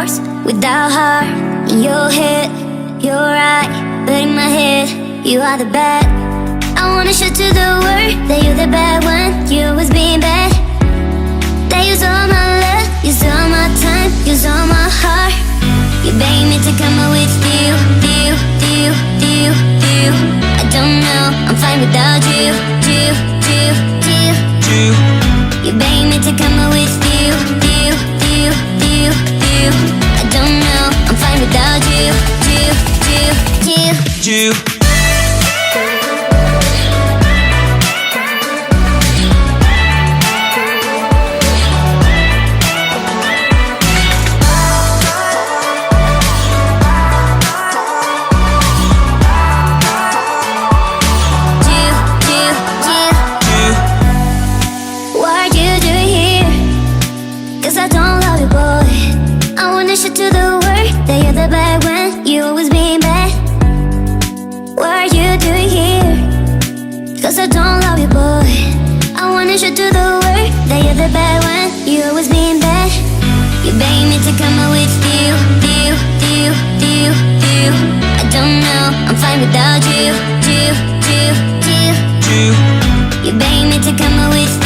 remorse, without heart. In your head, you're right, but in my head, you are the bad. I wanna show to the world that you're the bad one. You was being bad. That use all my love, use all my time, use all my heart. You beg me to come up with you. I don't know, I'm fine without you. You beg me to come up with you. I don't know, I'm fine without you. To the world that you're the bad one. You always being bad. What are you doing here? Cause I don't love you, boy. I wanna show to the world that you're the bad one. You always being bad. You beg me to come up with you. I don't know, I'm fine without you. You beg me to come up with you.